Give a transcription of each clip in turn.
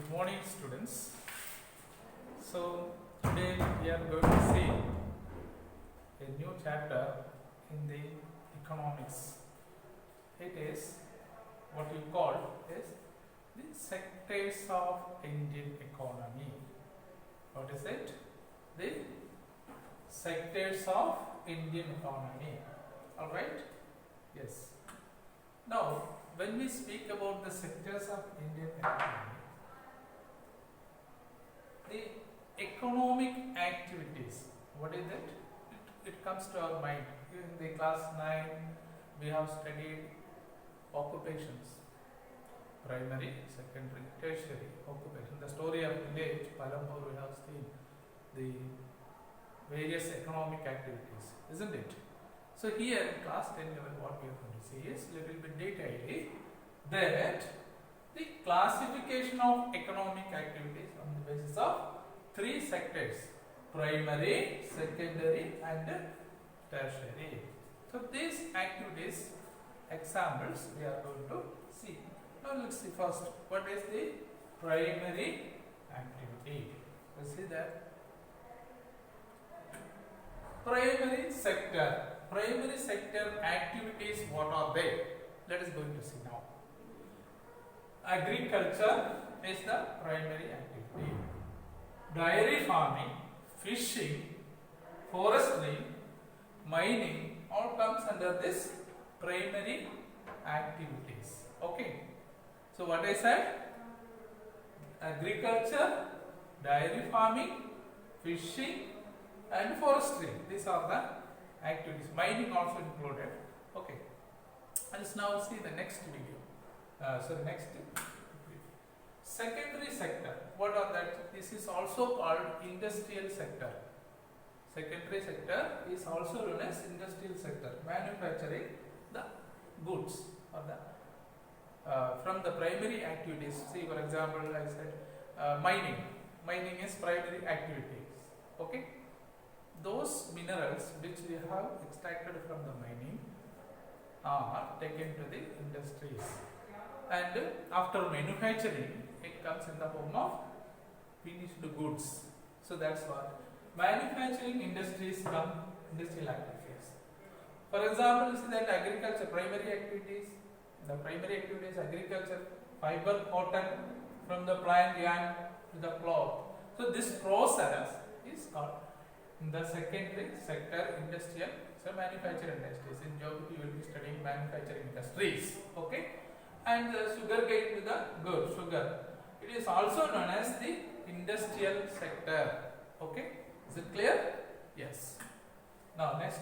Good morning, students. So today we are going to see a new chapter in the economics. It is what you call is the sectors of Indian economy. What is it? The sectors of Indian economy. All right? Yes. Now, when we speak about the sectors of Indian economy, the economic activities, what is it? It comes to our mind. In the class 9, we have studied occupations, primary, secondary, tertiary occupation. The story of village, Palampur, we have seen the various economic activities, isn't it? So here in class 10 level, what we are going to see is little bit detailedly that the classification of economic activities on the basis of three sectors: primary, secondary, and tertiary. So these activities examples we are going to see. Now let's see first what is the primary activity. Let's see that. Primary sector. Primary sector activities, what are they? Let us going to see now. Agriculture is the primary activity. Dairy farming, fishing, forestry, mining all comes under this primary activities. Okay. So what I said? Agriculture, dairy farming, fishing and forestry. These are the activities. Mining also included. Okay. Let's now see the next video. Next. Secondary sector. What are that? This is also called industrial sector. Secondary sector is also known as industrial sector. Manufacturing the goods or the from the primary activities. See, for example, I said mining. Mining is primary activities. Okay. Those minerals which we have extracted from the mining are taken to the industries, and after manufacturing it comes in the form of finished goods. So that's what manufacturing industries come industrial activities. For example, you see that agriculture primary activities. The primary activities agriculture, fiber cotton from the plant yarn to the cloth. So this process is called in the secondary sector industrial, so manufacturing industries. In geography you will be studying manufacturing industries. Okay, and the sugar cane to the good sugar. It is also known as the industrial sector. Okay, is it clear? Yes. Now next,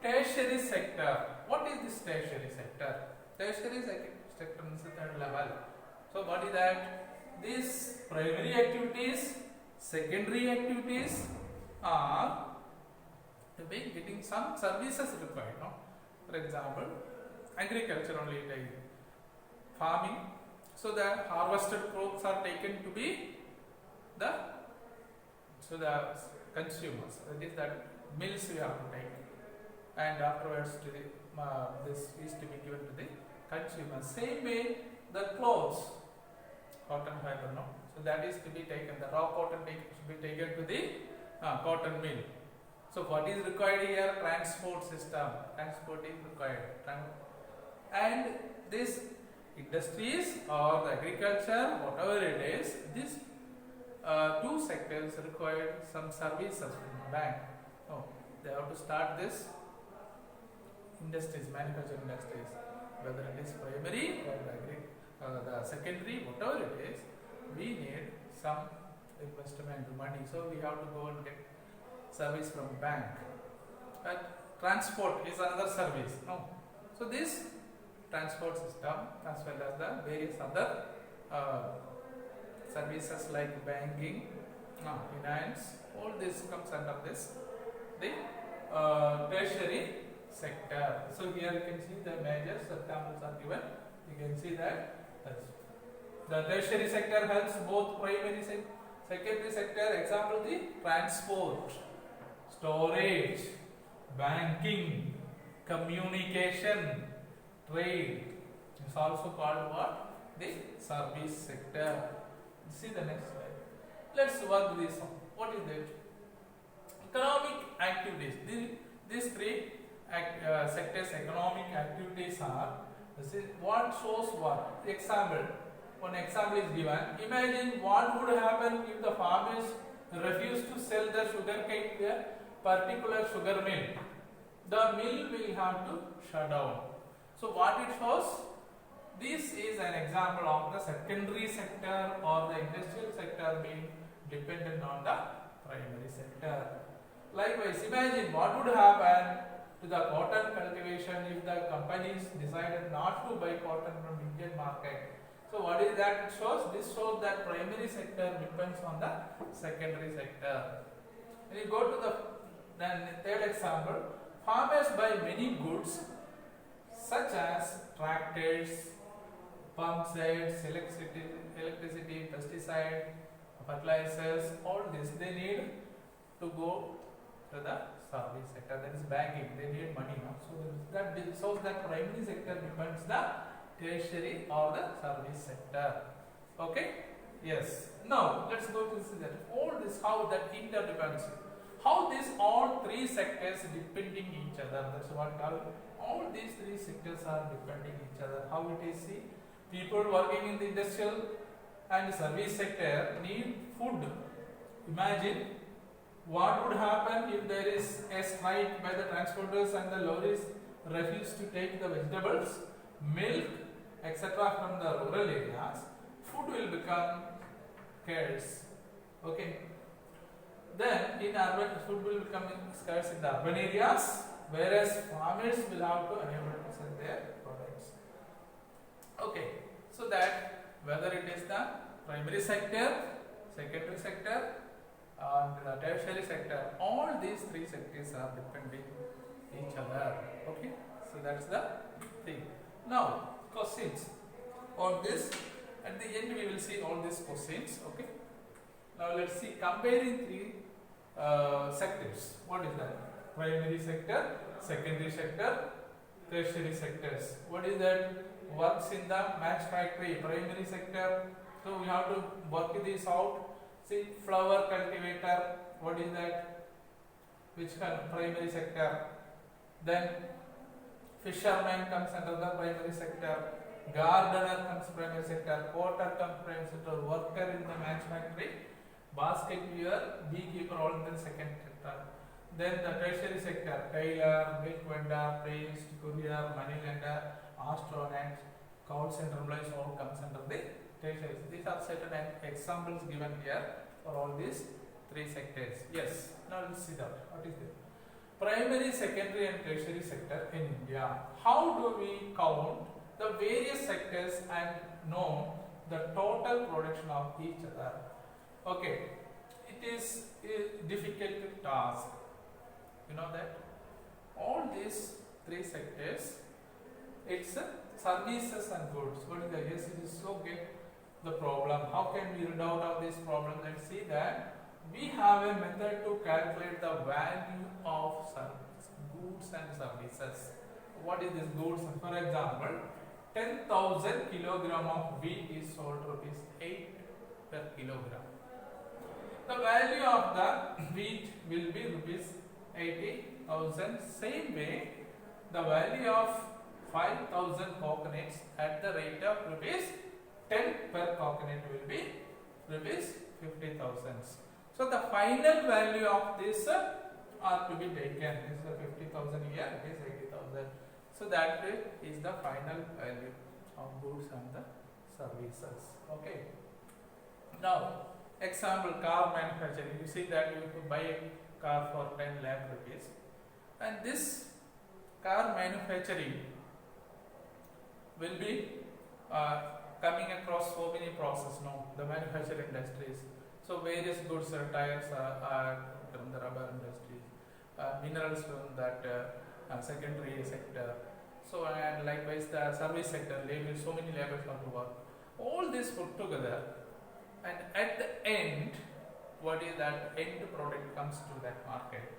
tertiary sector. What is this tertiary sector? Tertiary sector is the third level. So what is that? These primary activities, secondary activities are to be getting some services required. No? For example, agriculture only like farming. So the harvested crops are taken to be the consumers. That is that mills we have to take, and afterwards to the this is to be given to the consumers. Same way the clothes, cotton fiber, no. So that is to be taken. The raw cotton should be taken to the cotton mill. So what is required here? Transport system. Transport is required. And this industries or the agriculture, whatever it is, these two sectors require some services from the bank. Oh, they have to start this industries, manufacturing industries, whether it is primary or the secondary, whatever it is. We need some investment money, so we have to go and get service from bank. But transport is another service. No, so this transport system as well as the various other services like banking, finance, all this comes under this the tertiary sector. So here you can see the major examples are given. You can see that the tertiary sector helps both primary secondary sector. Example, the transport, storage, banking, communication, trade. It's also called what? the service sector. See the next slide. Let's work this out. What is it? Economic activities. These three sectors, economic activities are. This is what shows what. Example. One example is given. Imagine what would happen if the farmers refuse to sell the sugarcane to a particular sugar mill. The mill will have to shut down. So what it shows? This is an example of the secondary sector or the industrial sector being dependent on the primary sector. Likewise, imagine what would happen to the cotton cultivation if the companies decided not to buy cotton from Indian market. So what is that it shows? This shows that primary sector depends on the secondary sector. When you go to the third example, farmers buy many goods such as tractors, pump sets, electricity, pesticide, fertilizers, all this they need to go to the service sector, that is banking. They need money now. So that shows that primary sector depends the tertiary or the service sector. Okay? Yes. Now let's go to see that all this how that interdepends. How these all three sectors depending each other. That's what all these three sectors are depending each other. How it is? See, people working in the industrial and service sector need food. Imagine what would happen if there is a strike by the transporters and the lorries refuse to take the vegetables, milk, etc. from the rural areas. Food will become scarce. Okay. Then in urban, food will become scarce in the urban areas, whereas farmers will have to unable to sell their products. Okay, so that whether it is the primary sector, secondary sector, and the tertiary sector, all these three sectors are depending each other. Okay, so that's the thing. Now questions on this. At the end we will see all these questions. Okay. Now let's see comparing three sectors. What is that? Primary sector, secondary sector, tertiary sectors. What is that? Works in the match factory, primary sector. So we have to work this out. See, flower cultivator. What is that? Which primary sector? Then fisherman comes under the primary sector. Gardener comes primary sector. Porter comes primary sector. Worker in the match factory. Basket weaver, beekeeper, all in the second sector. Then the tertiary sector, tailor, milk vendor, priest, courier, money lender, astronaut, call center employees, all comes under the tertiary. These are certain examples given here for all these three sectors. Yes. Now let's see that. What is it? Primary, secondary and tertiary sector in India. How do we count the various sectors and know the total production of each other? Okay, it is a difficult task. You know that all these three sectors, it's services and goods. What is the yes? It is so get the problem. How can we rid out of this problem? Let's see that we have a method to calculate the value of goods and services. What is this goods? For example, 10,000 kilogram of wheat is sold ₹8 per kilogram. The value of the wheat will be ₹80,000. Same way, the value of 5,000 coconuts at the rate of ₹10 per coconut will be ₹50,000. So the final value of this are to be taken. This is 50,000 here. It is 80,000. So that is the final value of goods and the services. Okay. Now, example, car manufacturing. You see that you buy a car for 10 lakh rupees, and this car manufacturing will be coming across so many processes. No, the manufacturing industries. So various goods, tires are from the rubber industry, minerals from that secondary sector. So and likewise the service sector, so many labors have to work. All this put together. And at the end, what is that end product comes to that market?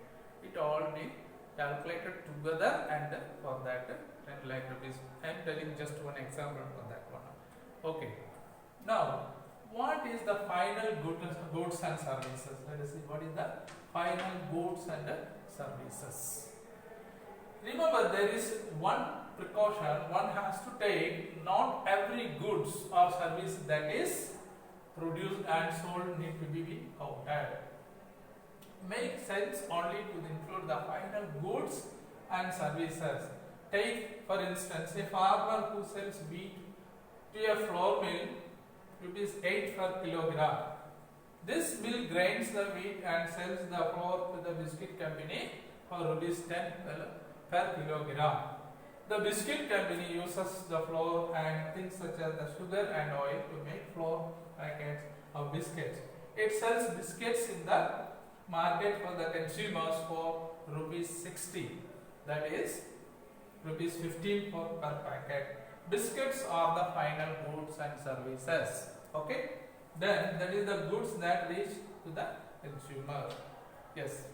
It all be calculated together, and for that 10 lakh rupees. I am telling just one example for that one. Okay. Now, what is the final goods and services? Let us see what is the final goods and services. Remember, there is one precaution one has to take. Not every goods or service that is produced and sold need to be counted. Make sense only to include the final goods and services. Take for instance a farmer who sells wheat to a flour mill, rupees 8 per kilogram. This mill grinds the wheat and sells the flour to the biscuit company for rupees 10 per kilogram. The biscuit company uses the flour and things such as the sugar and oil to make flour packets of biscuits. It sells biscuits in the market for the consumers for rupees 60. That is rupees 15 per packet. Biscuits are the final goods and services. Okay. Then that is the goods that reach to the consumer. Yes.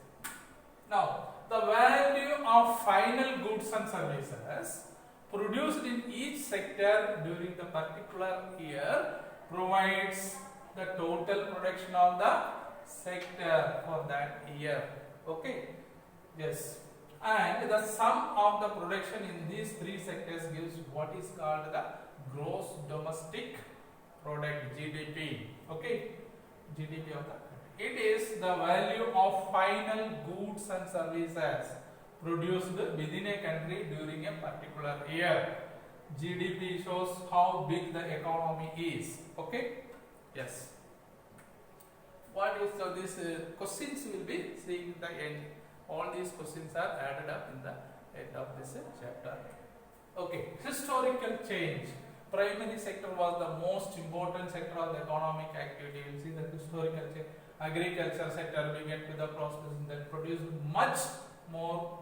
Now the value of final goods and services produced in each sector during the particular year provides the total production of the sector for that year. Okay. Yes. And the sum of the production in these three sectors gives what is called the gross domestic product, GDP. Okay, GDP of the country. It is the value of final goods and services produced within a country during a particular year. GDP shows how big the economy is. Okay. Yes. What is so these questions will be seeing the end. All these questions are added up in the end of this chapter. Okay, historical change. Primary sector was the most important sector of the economic activity. You will see the historical change. Agriculture sector began with the processing that produced much more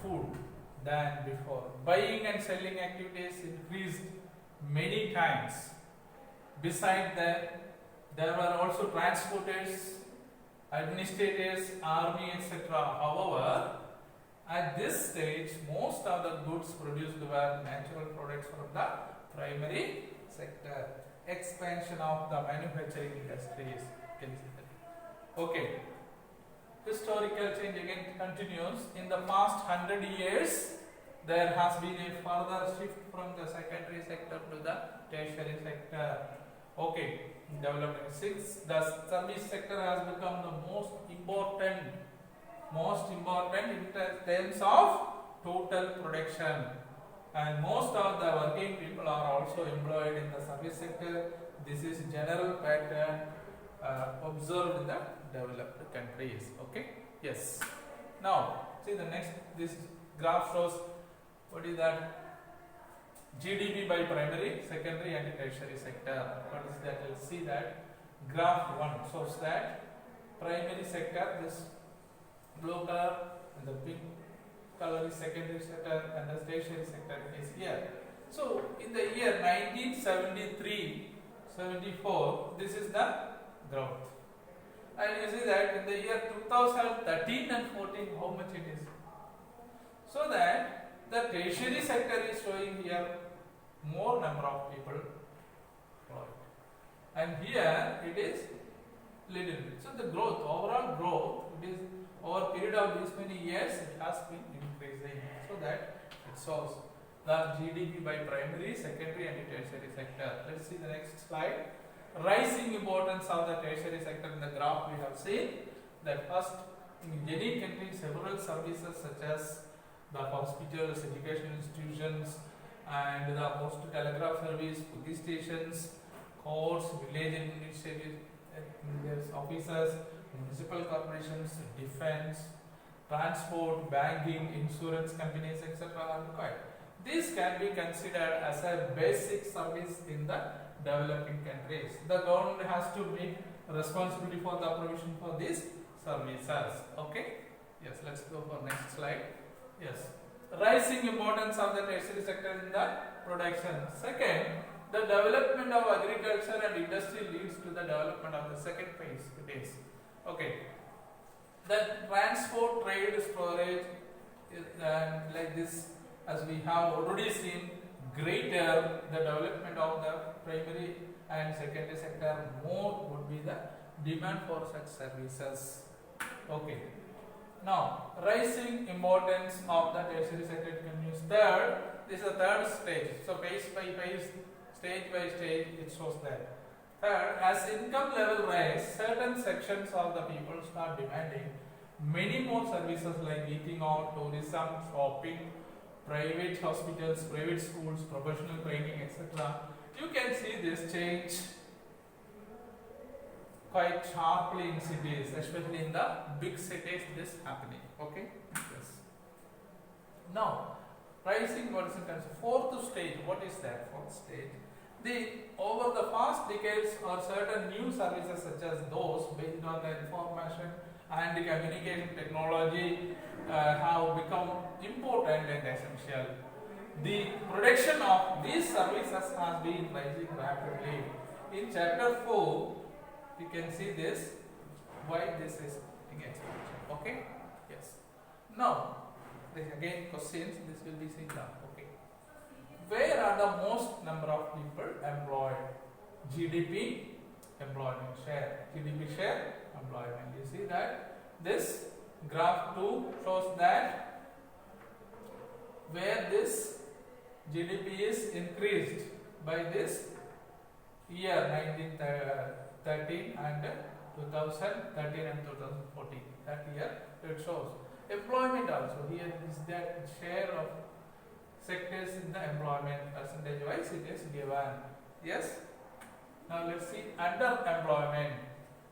food than before. Buying and selling activities increased many times. Besides that, there were also transporters, administrators, army, etc. However, at this stage, most of the goods produced were natural products from the primary sector. Expansion of the manufacturing industries. Okay. Historical change again continues. In the past 100 years, there has been a further shift from the secondary sector to the tertiary sector. Okay. Development 6. The service sector has become the most important in terms of total production, and most of the working people are also employed in the service sector. This is general pattern observed in the developed countries. Okay. Yes. Now see the next. This graph shows what is that. GDP by primary, secondary and tertiary sector. What is that? We'll see that. Graph 1 shows that primary sector, this blue color, and the pink color is secondary sector, and the tertiary sector is here. So in the year 1973-74, this is the growth. And you see that in the year 2013 and 14, how much it is. So that the tertiary sector is showing here more number of people employed, and here it is little bit. So the growth, overall growth, it is over a period of this many years it has been increasing. So that it shows the GDP by primary, secondary and tertiary sector. Let's see the next slide. Rising importance of the tertiary sector. In the graph we have seen that first, in any country, several services such as the hospitals, educational institutions, and the post telegraph service, police stations, courts, village administrative officers, municipal corporations, defense, transport, banking, insurance companies, etc. are required. This can be considered as a basic service in the developing countries. The government has to make responsibility for the provision for these services. Okay. Yes. Let's go for next slide. Yes. Rising importance of the tertiary sector in the production. Second, the development of agriculture and industry leads to the development of the second phase. It is. Okay. The transport, trade, storage, like this, as we have already seen, greater the development of the primary and secondary sector, more would be the demand for such services. Okay. Now, rising importance of the tertiary sector continues. Third, this is the third stage. So, phase by phase, stage by stage, it shows that. Third, as income level rise, certain sections of the people start demanding many more services like eating out, tourism, shopping, private hospitals, private schools, professional training, etc. You can see this change quite sharply in cities, especially in the big cities. This happening. Okay. Yes. Now, rising what is it? Fourth stage. What is that? Fourth stage. Over the past decades, or certain new services such as those based on the information and the communication technology have become important and essential. The production of these services has been rising rapidly. In chapter 4, you can see this, why this is in expansion. Okay? Yes. Now, again questions, this will be seen now. Okay. Where are the most number of people employed? GDP, employment share. GDP share, employment. You see that this graph 2 shows that where this GDP is increased by this year 1913 and 2013 and 2014. That year it shows. Employment also, here is that share of sectors in the employment percentage wise it is given. Yes. Now let's see underemployment.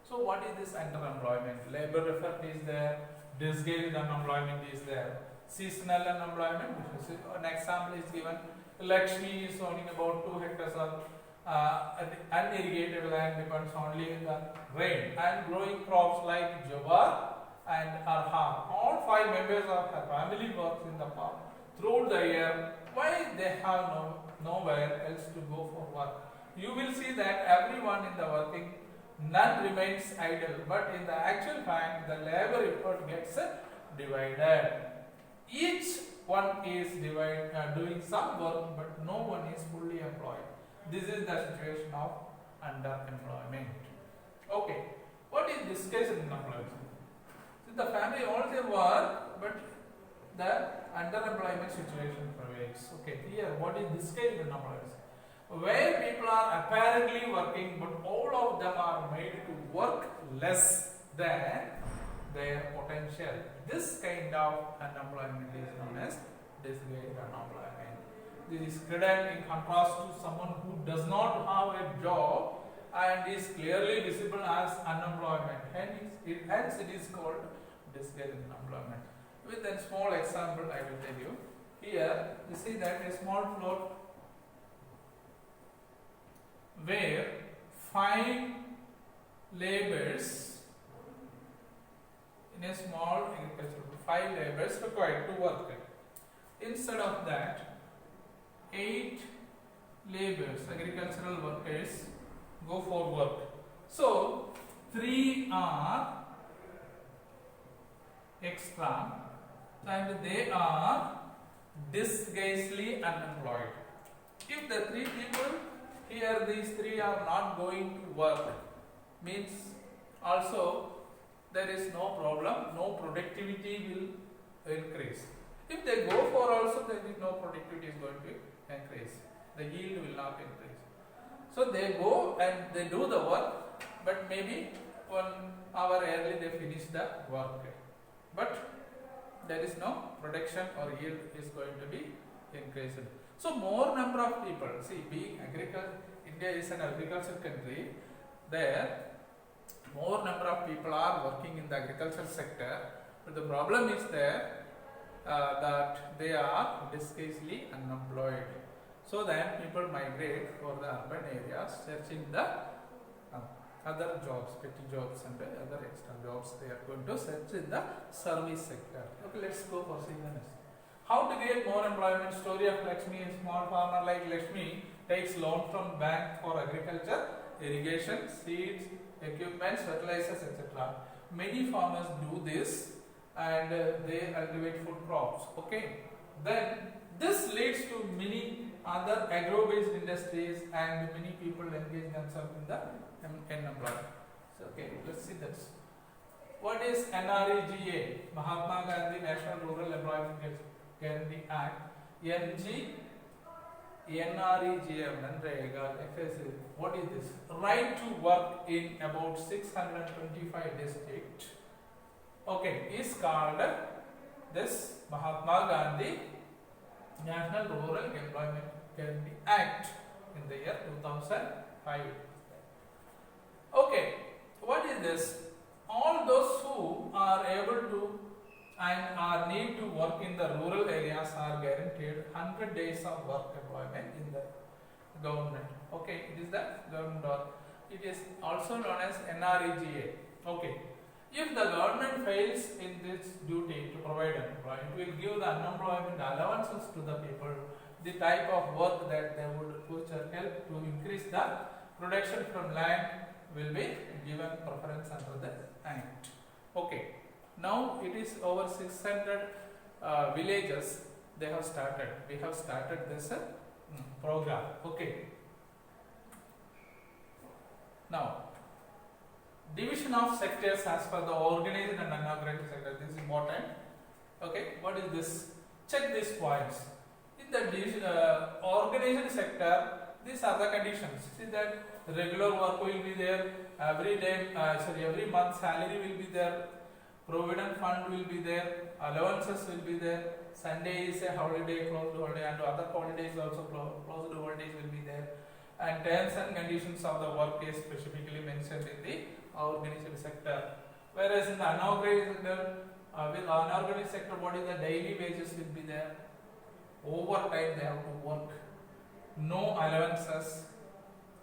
So what is this underemployment? Labor effect is there, disguised unemployment is there, seasonal unemployment. An example is given. Lakshmi is owning about 2 hectares of unirrigated land, depends only on the rain, and growing crops like jowar and arhar. All 5 members of her family works in the farm throughout the year. Why they have nowhere else to go for work? You will see that everyone in the working, none remains idle, but in the actual fact, the labor effort gets divided. Each one is doing some work, but no one is fully employed. This is the situation of underemployment. Okay, what is disguised unemployment? So the family all they work, but the underemployment situation prevails. Okay, here what is disguised unemployment? Where people are apparently working, but all of them are made to work less than their potential. This kind of unemployment is known as disguised unemployment. This is credit in contrast to someone who does not have a job and is clearly visible as unemployment. Hence it is called disguised unemployment. With a small example I will tell you. Here you see that a small plot where 5 laborers in a small agriculture, 5 laborers required to work. Instead of that, 8 laborers, agricultural workers, go for work. So 3 are extra and they are disguisedly unemployed. If the 3 people here, these 3 are not going to work, means also there is no problem, no productivity will increase. If they go for also, there is no productivity is going to increase. The yield will not increase. So they go and they do the work, but maybe 1 hour early they finish the work. But there is no production or yield is going to be increased. So more number of people, see, being agriculture, India is an agricultural country, there more number of people are working in the agricultural sector, but the problem is there that they are disguisedly unemployed. So then people migrate for the urban areas, searching the other jobs, petty jobs and other extra jobs. They are going to search in the service sector. Okay, let's go for seeing the next. How to get more employment? Story of Lakshmi. A small farmer like Lakshmi takes loan from bank for agriculture, irrigation, seeds, equipment, fertilizers, etc. Many farmers do this and they cultivate food crops. Okay. Then this leads to many other agro-based industries, and many people engage themselves in the unemployment. So, okay, let's see this. What is NREGA? Mahatma Gandhi National Rural Employment Guarantee Act. NREGA, what is this? Right to work in about 625 districts. Okay, is called this Mahatma Gandhi National Rural Employment Guarantee Act in the year 2005. Okay, what is this? All those who are able to and are need to work in the rural areas are guaranteed 100 days of work employment in the government. Okay, it is the government, or it is also known as NREGA. Okay, if the government fails in this duty to provide employment, it will give the unemployment allowances to the people, the type of work that they would help to increase the production from land will be given preference under the act. Okay, now it is over 600 villages they have started. We have started this program. Okay. Now, division of sectors as per the organized and unorganized sector. This is important. Okay, what is this? Check these points. In the organized sector, these are the conditions. See that regular work will be there, every month salary will be there, provident fund will be there, allowances will be there, Sunday is a holiday, closed holiday, and other holidays also closed holidays will be there, and terms and conditions of the work is specifically mentioned in the organized sector. Whereas in the unorganized sector, what is the daily wages will be there, overtime they have to work, no allowances,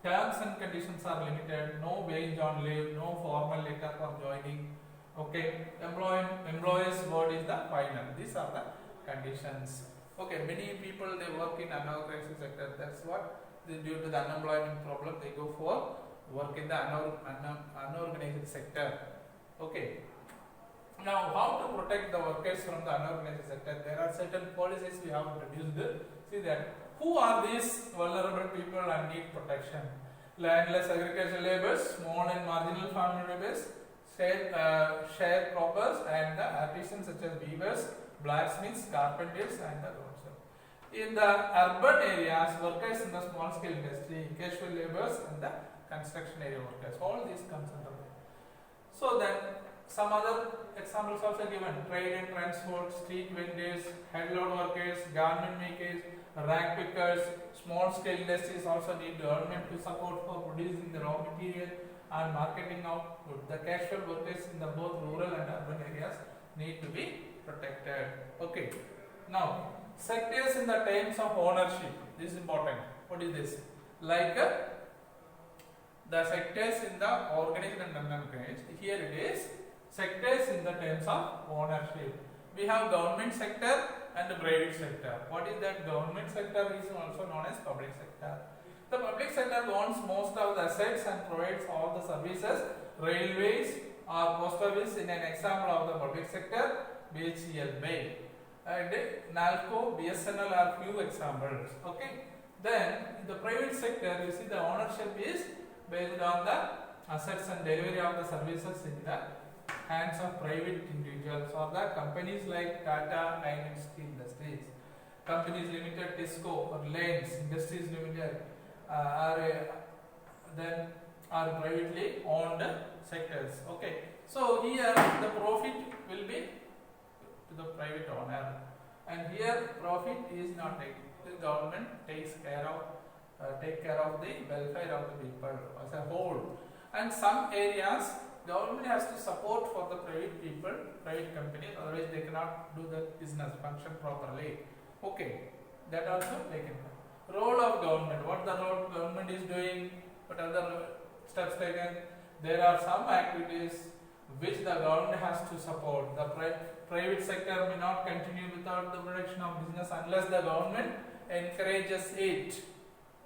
terms and conditions are limited, no wage on leave, no formal letter for joining. Okay, employer's word is the final. These are the conditions. Okay, many people they work in unorganized sector. That's what due to the unemployment problem they go for work in the unorganized sector. Okay. Now, how to protect the workers from the unorganized sector? There are certain policies we have introduced. See that. Who are these vulnerable people and need protection? Landless agricultural laborers, small and marginal farm laborers, sharecroppers, and the artisans such as weavers, blacksmiths, carpenters, and the roadside. In the urban areas, workers in the small scale industry, casual laborers, and the construction area workers. All these comes under that. So then, some other examples also given: trade and transport, street vendors, headload workers, garment makers, rag pickers. Small scale industries also need government to support for producing the raw material and marketing output. The casual workers in the both rural and urban areas need to be protected. Okay. Now, sectors in the terms of ownership. This is important. What is this? Like the sectors in the organized and unorganized. Here it is. Sectors in the terms of ownership. We have government sector and the private sector. What is that? Government sector is also known as public sector. The public sector owns most of the assets and provides all the services. Railways or post office in an example of the public sector, BHEL, BAIL. And NALCO, BSNL are few examples. Okay. Then in the private sector, you see the ownership is based on the assets and delivery of the services in the hands of private individuals or the companies like Tata and Steel Industries. Companies Limited, Tisco, Reliance, Industries Limited are privately owned sectors. Okay. So here the profit will be to the private owner, and here profit is not taken. The government takes care of the welfare of the people as a whole. And some areas government has to support for the private people, private companies, otherwise they cannot do the business function properly. Okay, that also taken. Role of government, what the role government is doing, what other steps taken. There are some activities which the government has to support. The private sector may not continue without the production of business unless the government encourages it.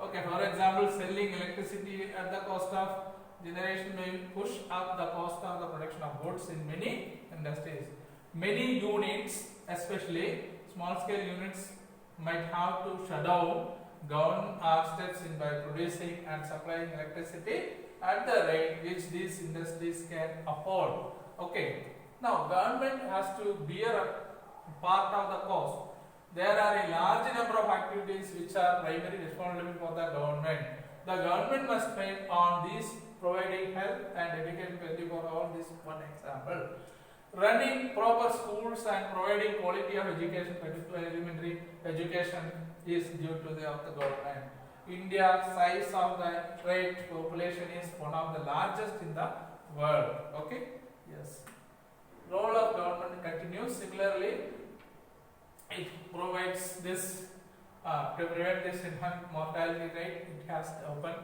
Okay, for example, selling electricity at the cost of generation may push up the cost of the production of goods in many industries. Many units, especially small scale units, might have to shut down government are steps in by producing and supplying electricity at the rate which these industries can afford. Okay. Now government has to bear a part of the cost. There are a large number of activities which are primarily responsible for the government. The government must spend on these providing health and education for all. This one example. Running proper schools and providing quality of education, particularly elementary education, is due to the government. India's size of the trade population is one of the largest in the world. Okay? Yes. Role of government continues. Similarly, it provides this to prevent this infant mortality rate. It has open.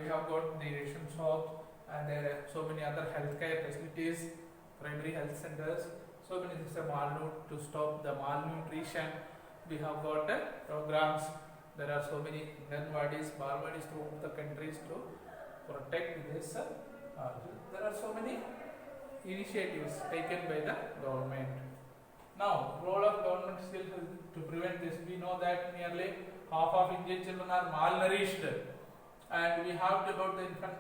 We have got the ration shop, and there are so many other healthcare facilities, primary health centers. So many things are malnourished to stop the malnutrition. We have got programs. There are so many Anganwadis, Balwadis throughout the countries to protect this. There are so many initiatives taken by the government. Now, role of government still to prevent this. We know that nearly half of Indian children are malnourished, and we have about the infant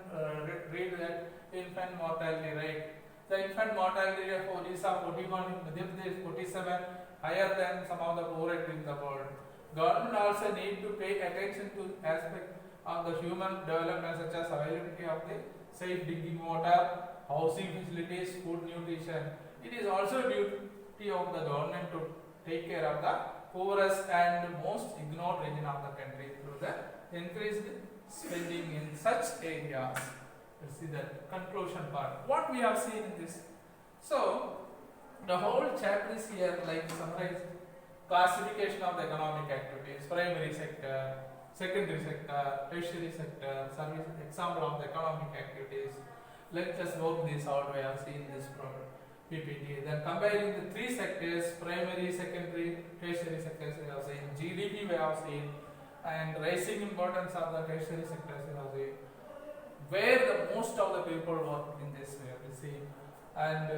read that infant mortality rate. The infant mortality rate for Odisha 41, in Madhya Pradesh 47, higher than some of the poorest in the world. Government also need to pay attention to aspects of the human development such as availability of the safe drinking water, housing facilities, food nutrition. It is also duty of the government to take care of the poorest and most ignored region of the country through the increased spending in such areas. Let's see the conclusion part. What we have seen in this. So, the whole chapter is here like summarized. Classification of the economic activities, primary sector, secondary sector, tertiary sector, service, example of the economic activities. Let us work this out. We have seen this problem. PPT. Then comparing the three sectors, primary, secondary, tertiary sectors, we have seen. GDP we have seen, and rising importance of the tertiary sectors we have seen. Where the most of the people work in this way, we see, and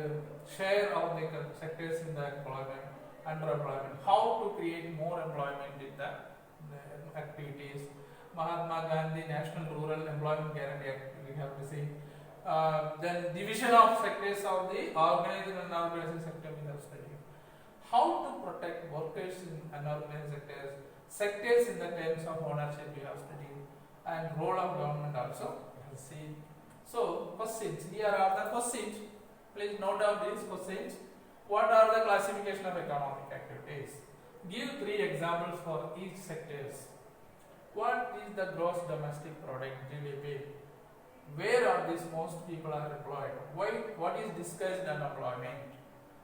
share of the sectors in the employment, underemployment. How to create more employment in the activities. Mahatma Gandhi National Rural Employment Guarantee Act we have to see. Then division of sectors of the organized and unorganized sector we have studied. How to protect workers in unorganized sectors, sectors in the terms of ownership we have studied, and role of government also we have seen. So questions, here are the questions. Please note down these questions. What are the classification of economic activities? Give 3 examples for each sectors. What is the gross domestic product (GDP)? Where are these most people are employed? Why? What is discussed unemployment?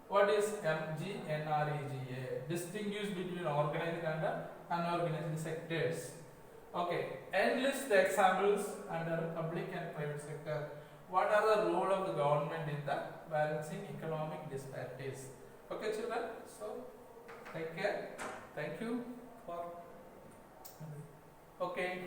What is MGNREGA? Distinguish between organized and unorganized sectors. Okay, and list the examples under public and private sector. What are the role of the government in the balancing economic disparities? Okay, children. So, take care. Thank you for. Okay.